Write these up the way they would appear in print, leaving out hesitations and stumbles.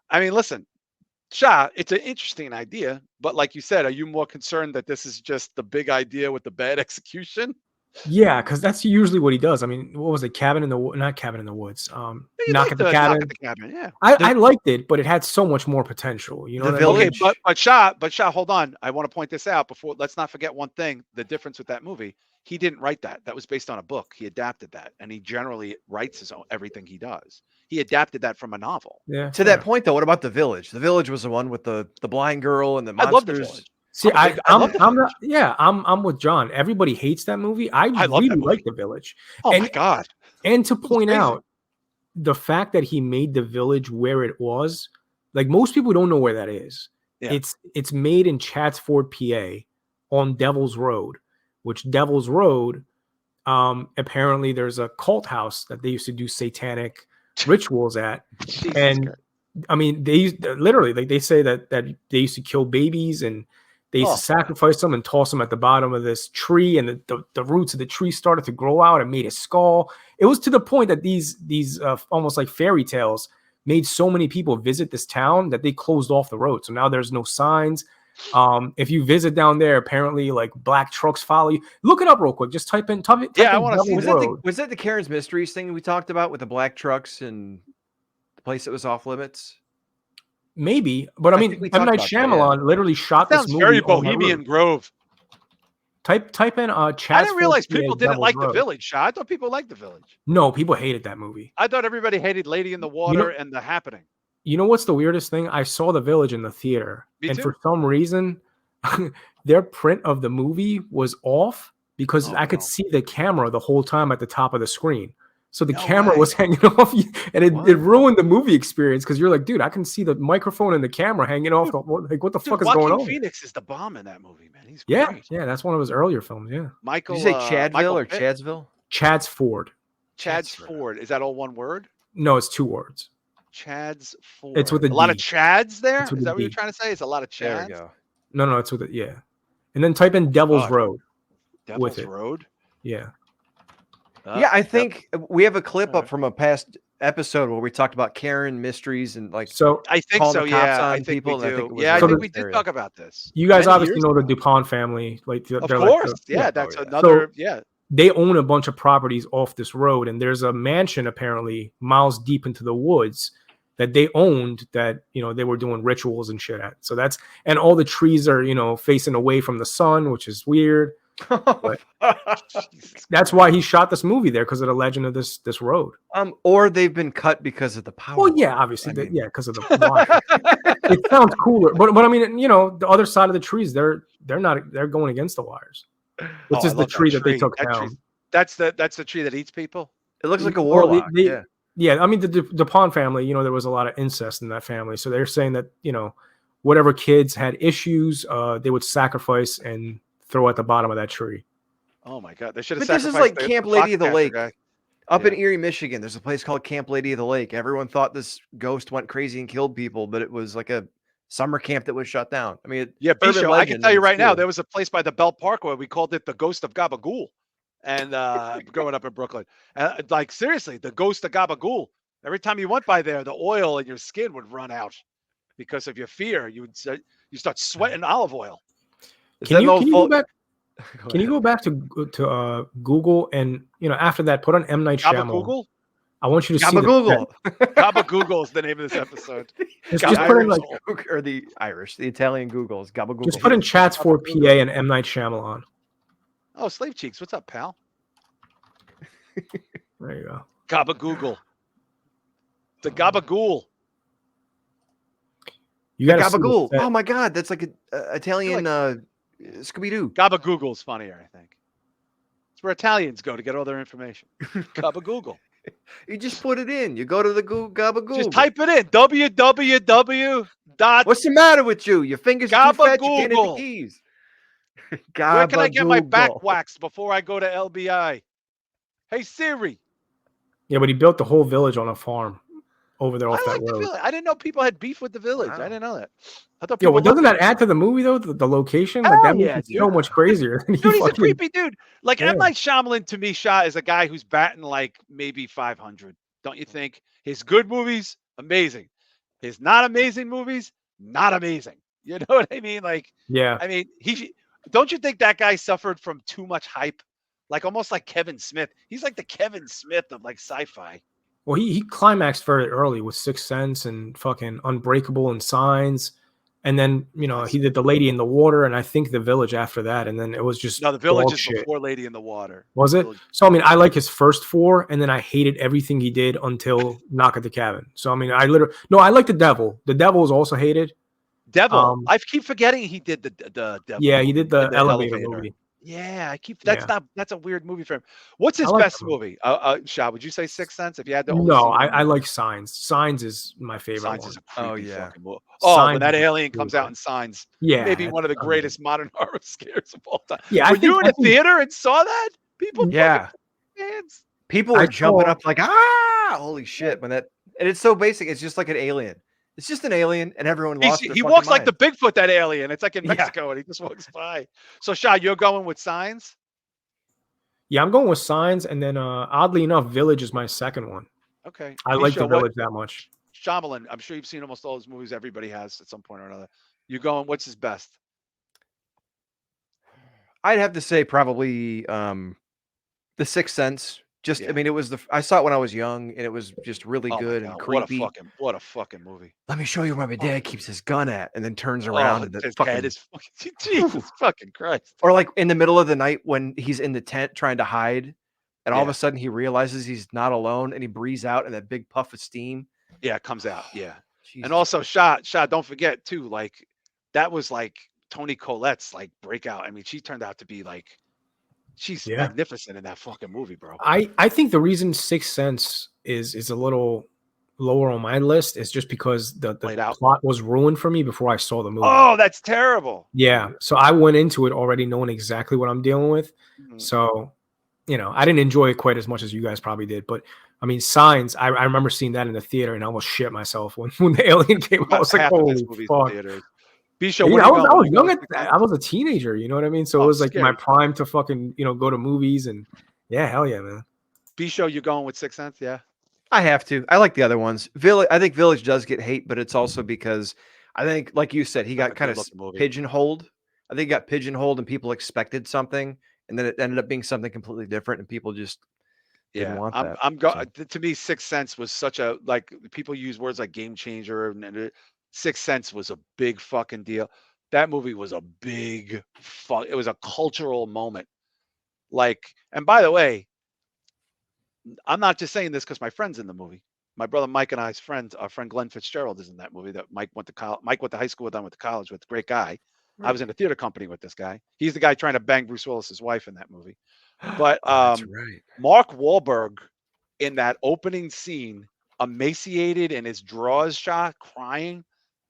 I mean, listen, Shah, it's an interesting idea, but like you said, are you more concerned that this is just the big idea with the bad execution? Yeah, because that's usually what he does. I mean, what was it? Not Cabin in the Woods. You Knock like at the the knock at Cabin. the cabin, yeah. I The liked it, but it had so much more potential. You know the what I mean? Okay, village. but Shah, hold on. I want to point this out before. Let's not forget one thing: the difference with that movie. He didn't write that. That was based on a book. He adapted that, and he generally writes his own everything he does. He adapted that from a novel. Yeah. To that point, though, what about the village? The village was the one with the blind girl and the I love the monsters. village. See, I love the I'm village. not. Yeah, I'm with John. Everybody hates that movie. I I love really that like movie. the Village, Oh my and god, to it was point amazing. out the fact that he made the Village where it was. Like most people don't know where that is. Yeah. It's made in Chatsford, PA, on Devil's Road, which Devil's Road. Apparently, there's a cult house that they used to do satanic rituals at, Jesus and Christ. I mean, literally, like they say that they used to kill babies and they used to sacrifice them and toss them at the bottom of this tree, and the roots of the tree started to grow out and made a skull. It was to the point that these almost like fairy tales made so many people visit this town that they closed off the road. So now there's no signs. If you visit down there, apparently like black trucks follow you. Look it up real quick. Just type in Yeah, I in wanna see Devil's that. Was Road. that the Karen's Mysteries thing we talked about with the black trucks and the place that was off limits? Maybe, but I I think mean, we M talked Night about that, yeah. Shyamalan literally That shot this sounds movie very on that Bohemian road. Grove. Type in I Chatsford, didn't realize PA, people didn't Devil's like the Road. village, Shah. I thought people liked the village. No, people hated that movie. I thought everybody hated Lady in the You Water know, and The Happening. you know what's the weirdest thing? I saw the village in the theater, Me and too. for some reason, their print of the movie was off because Oh I could no. see the camera the whole time at the top of the screen. So the No camera way. was hanging off you, and it What? ruined the movie experience because you're like, dude, I can see the microphone and the camera hanging off. Like, what the fuck is going Joaquin on? Phoenix is the bomb in that movie, man. He's Yeah, great. yeah, that's one of his earlier films. Yeah, Did you Michael say Chadville Michael or Pitt, Chadsville? Chad's Ford. Chad's Ford. Is that all one word? No, it's 2 words. Chad's It's with Ford. a A lot of D. Chads there? It's with Is a that what you're D. trying to say? It's a lot of There we Chads? go. No, it's with it. Yeah, and then type in Devil's God. Road. Devil's it. Road? Yeah. Yeah, I think we have a clip Alright. up from a past episode where we talked about Karen mysteries and like So I think calling so, the cops yeah. I on think people. we And I do. think it was Yeah, I around think this we did area. talk about this. you guys many obviously years know the ago. DuPont family. Like Of they're course. like Yeah, that's yeah. another So they own a bunch of properties off this road, and there's a mansion apparently miles deep into the woods that they owned that they were doing rituals and shit at. So and all the trees are facing away from the sun, which is weird. But that's why he shot this movie there, because of the legend of this road. Or they've been cut because of the power. Well, yeah, line. obviously, I mean- yeah, because of the wire. It sounds cooler, but I mean, the other side of the trees, they're going against the wires. Which I is the love that tree that they took That down. tree- That's the tree that eats people? It looks like a Well, warlock. Yeah. Yeah, I mean, the DuPont family, there was a lot of incest in that family. So they're saying that, whatever kids had issues, they would sacrifice and throw at the bottom of that tree. Oh my God. They should have But this is sacrificed like Camp Lady of the Foxcatcher Lake. guy. Up in Erie, Michigan, there's a place called Camp Lady of the Lake. Everyone thought this ghost went crazy and killed people, but it was like a summer camp that was shut down. I mean, Yeah, urban Bisho, I can legend, tell you and it's right now, cool. there was a place by the Belt Parkway. We called it the Ghost of Gabagool. And growing up in Brooklyn, like seriously, the Ghost of Gabagool. Every time you went by there, the oil in your skin would run out because of your fear. You start sweating olive oil. Can you go back? Can you go back to Google and after that put on M Night Shyamalan? Gabagool? I want you to see Gabagool. Gabagool is the name of this episode. Just put in or the Italian Google is Gabagool. Just put in Chatsford, PA, and M Night Shyamalan. Oh, Slave Cheeks, what's up, pal? There you go. Gabagool. The Gabagool. You got Gabagool. Oh my God, that's like an Italian Scooby Doo. Gabagool's funnier, I think. It's where Italians go to get all their information. Gabagool. You just put it in. You go to the Gabagool. Just type it in. www. What's the matter with you? Your fingers are too fat. You can't hit the Gabagool. keys. Where can I get my back Gabagool. waxed before I go to LBI? Hey Siri. Yeah, but he built the whole village on a farm over there off I that like the road. village. I didn't know people had beef with the village. Wow. I didn't know that. I thought Yeah, people well, doesn't loved that add to the movie though? The location, like Hell that yeah, makes it so dude. much crazier. Than Dude, he's a fucking- creepy dude. Like Yeah. M Night Shyamalan to me, Shah is a guy who's batting like maybe 500. Don't you think? His good movies, amazing. His not amazing movies, not amazing. You know what I mean? Like, Yeah. I mean, don't you think that guy suffered from too much hype? Like almost like Kevin Smith. He's like the Kevin Smith of like sci-fi. Well, he climaxed very early with Sixth Sense and fucking Unbreakable and Signs. And then, he did The Lady in the Water and I think The Village after that. And then it was just No, The Village dog is shit. before Lady in the Water. Was it? So, I mean, I like his first 4 and then I hated everything he did until Knock at the Cabin. So, I mean, I like The Devil. The Devil is also hated. Devil. I keep forgetting he did the Devil. Yeah, he movie did the in elevator movie. Yeah, that's a weird movie for him. What's his like best movie? Shah, would you say Sixth Sense? If you had to only No, see one I movie? like Signs. Signs is my favorite Signs one. is a creepy yeah. fucking movie. Oh, Signs when that is alien really comes good. out in Signs, Yeah, maybe one of the that's greatest modern horror scares of all time. Yeah, Were you in a theater and saw that? People Yeah. fans. People I are jumping saw- up like, holy shit. And it's so basic. It's just like an alien. It's just an alien, and everyone lost their He fucking walks like the mind. Bigfoot, that alien. It's like in Yeah. Mexico, and he just walks by. So, Shah, you're going with Signs? Yeah, I'm going with Signs, and then oddly enough, Village is my second one. Okay. I like The Village that much. Shyamalan, I'm sure you've seen almost all his movies. Everybody has at some point or another. You going? What's his best? I'd have to say probably The Sixth Sense. Just, Yeah. I mean, I saw it when I was young, and it was just really Oh my good and God, creepy. what a fucking movie! Let me show you where my dad keeps his gun at, and then turns around Around and his the head is fucking Jesus fucking Christ. or like in the middle of the night when he's in the tent trying to hide, and all of Yeah. a sudden he realizes he's not alone, and he breathes out in that big puff of steam. Yeah, it comes out. Yeah, Jesus. and also Shah, don't forget too. Like that was like Toni Collette's like breakout. I mean, she turned out to be like she's magnificent in that fucking movie, bro. I think the reason Sixth Sense is a little lower on my list is just because the plot was ruined for me before I saw the movie. Oh, that's terrible. Yeah, so I went into it already knowing exactly what I'm dealing with. Mm-hmm. So, I didn't enjoy it quite as much as you guys probably did. But I mean, Signs, I remember seeing that in the theater and I almost shit myself when the alien came out. I was like, holy fuck. Bisho, I was young I was a teenager, you know what I mean? So it was like my prime to fucking, go to movies and yeah, hell yeah, man. Bisho, you going with Sixth Sense? Yeah. I have to. I like the other ones. I think Village does get hate, but it's also because I think, like you said, he got kind of pigeonholed. I think he got pigeonholed and people expected something, and then it ended up being something completely different, and people just didn't want that. To me, Sixth Sense was such a, like, people use words like game changer, and Sixth Sense was a big fucking deal. That movie was a big it was a cultural moment. Like, and by the way, I'm not just saying this because my friend's in the movie. My brother Mike and I's friend, our friend Glenn Fitzgerald, is in that movie. That Mike went to college. Mike went to high school with. I went to college with. Great guy. Right. I was in a theater company with this guy. He's the guy trying to bang Bruce Willis's wife in that movie. But that's right. Mark Wahlberg in that opening scene, emaciated in his drawers, shot, crying.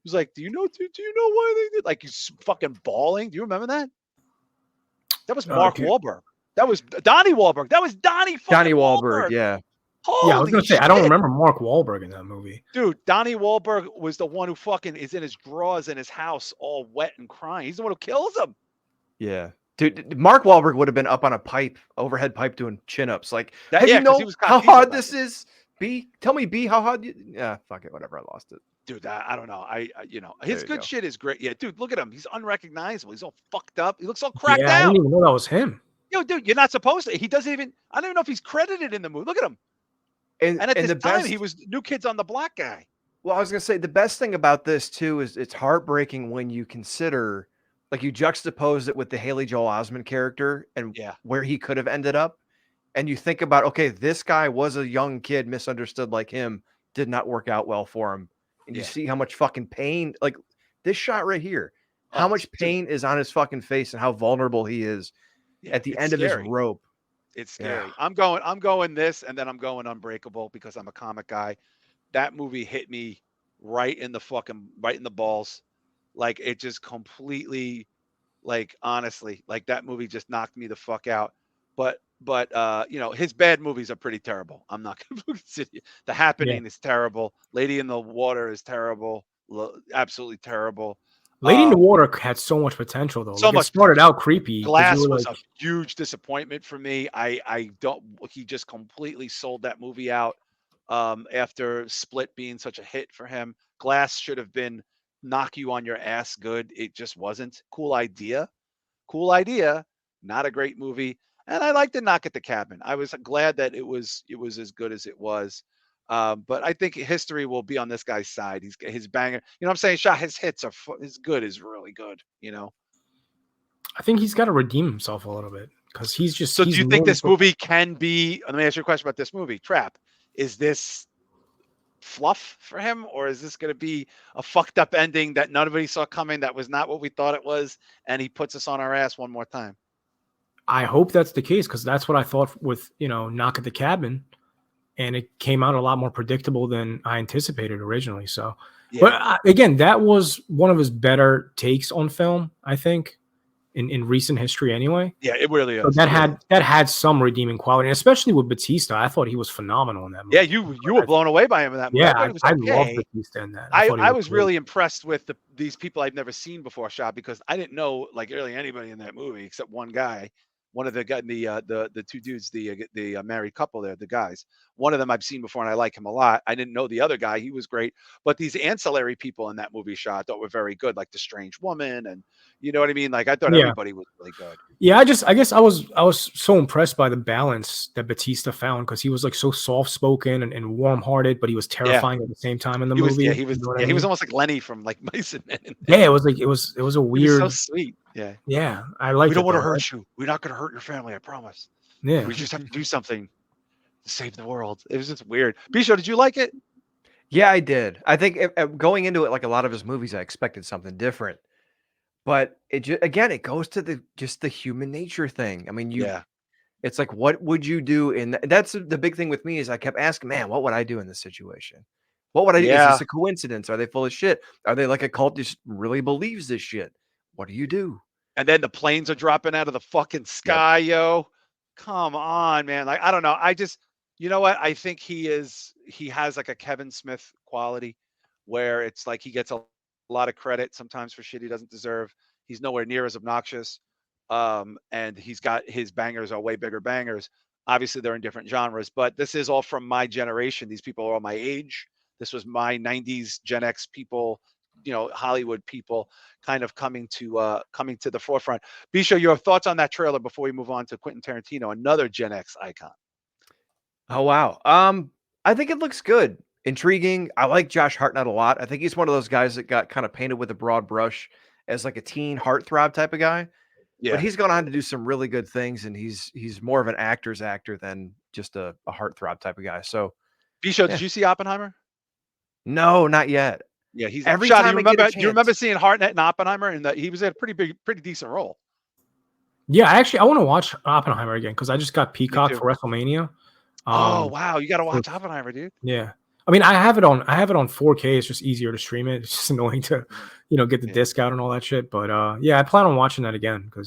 He was like, "Do you know why they did?" Like he's fucking bawling. Do you remember that? That was Mark Wahlberg. That was Donnie Wahlberg. That was Donnie Wahlberg. Yeah. Holy I was gonna say I don't remember Mark Wahlberg in that movie. Dude, Donnie Wahlberg was the one who fucking is in his drawers in his house, all wet and crying. He's the one who kills him. Yeah, dude, Mark Wahlberg would have been up on a overhead pipe doing chin-ups. Like, you know how hard this is? Tell me, how hard? Yeah, fuck it, whatever. I lost it. Dude, I don't know. His good shit is great. Yeah, dude, look at him. He's unrecognizable. He's all fucked up. He looks all cracked out. I didn't even know that was him. Yo, dude, you're not supposed to. He doesn't even. I don't even know if he's credited in the movie. Look at him. And at this time, he was New Kids on the Block guy. Well, I was gonna say the best thing about this too is it's heartbreaking when you consider, like, you juxtapose it with the Haley Joel Osment character and where he could have ended up, and you think about, okay, this guy was a young kid, misunderstood like him, did not work out well for him, and you see how much fucking pain, like this shot right here, how much pain is on his fucking face and how vulnerable he is at the end of his rope. It's scary. Yeah. I'm going this, and then I'm going Unbreakable because I'm a comic guy. That movie hit me right in the balls. Like, it just completely, like, honestly, like, that movie just knocked me the fuck out. But his bad movies are pretty terrible. I'm not gonna sit here. The Happening is terrible. Lady in the Water is terrible. Absolutely terrible. Lady in the Water had so much potential, though. So much. It started out creepy. Glass was a huge disappointment for me. He just completely sold that movie out. after Split being such a hit for him. Glass should have been knock you on your ass good. It just wasn't. Cool idea. Cool idea. Not a great movie. And I liked the Knock at the Cabin. I was glad that it was as good as it was. But I think history will be on this guy's side. He's his banger. You know what I'm saying? Shah, his hits are his good is really good. You know. I think he's got to redeem himself a little bit because he's just. So he's do you think this movie can be? Let me ask you a question about this movie. Trap. Is this fluff for him, or is this going to be a fucked up ending that nobody saw coming? That was not what we thought it was, and he puts us on our ass one more time. I hope that's the case because that's what I thought with Knock at the Cabin, and it came out a lot more predictable than I anticipated originally. So, yeah. But again, that was one of his better takes on film, I think. In recent history, anyway. Yeah, it really is. So that had some redeeming quality, and especially with Batista. I thought he was phenomenal in that movie. Yeah, you were blown away by him in that movie. Yeah, I love Batista in that. I was really impressed with these people I've never seen before, Shah, because I didn't know like really anybody in that movie except one guy. One of the two dudes, the married couple there, the guys. One of them I've seen before and I like him a lot. I didn't know the other guy; he was great. But these ancillary people in that movie, Shah, I thought were very good, like the strange woman, and you know what I mean. Like I thought everybody was really good. Yeah, I guess I was so impressed by the balance that Batista found because he was like so soft spoken and warm hearted, but he was terrifying at the same time in the movie. He was almost like Lenny from like Mice and Men. Yeah, it was a weird. So sweet. Yeah, I like. We don't want to hurt you. We're not going to hurt your family. I promise. Yeah, we just have to do something to save the world. It was just weird. Bisho, did you like it? Yeah, I did. I think going into it, like a lot of his movies, I expected something different. But it goes to the human nature thing. I mean, it's like, what would you do? That's the big thing with me is I kept asking, man, what would I do in this situation? What would I do? Is this a coincidence? Are they full of shit? Are they like a cult that just really believes this shit? What do you do? And then the planes are dropping out of the fucking sky, yo. Come on, man. Like, I don't know. I just, you know what? I think he has like a Kevin Smith quality where it's like he gets a lot of credit sometimes for shit he doesn't deserve. He's nowhere near as obnoxious. And he's got his bangers are way bigger bangers. Obviously, they're in different genres, but this is all from my generation. These people are all my age. This was my 90s Gen X people, Hollywood people kind of coming to the forefront. Bisho, your thoughts on that trailer before we move on to Quentin Tarantino, another Gen X icon. Oh, wow. I think it looks good. Intriguing. I like Josh Hartnett a lot. I think he's one of those guys that got kind of painted with a broad brush as like a teen heartthrob type of guy. Yeah. But he's gone on to do some really good things, and he's more of an actor's actor than just a heartthrob type of guy. So, Bisho, did you see Oppenheimer? No, not yet. Yeah, he's every Shah, time. Do you remember seeing Hartnett in Oppenheimer, and that he was at a pretty decent role? Yeah, I want to watch Oppenheimer again because I just got Peacock for WrestleMania. Oh wow, you got to watch Oppenheimer, dude. Yeah, I mean, I have it on 4K. It's just easier to stream it. It's just annoying to, get the disc out and all that shit. But yeah, I plan on watching that again because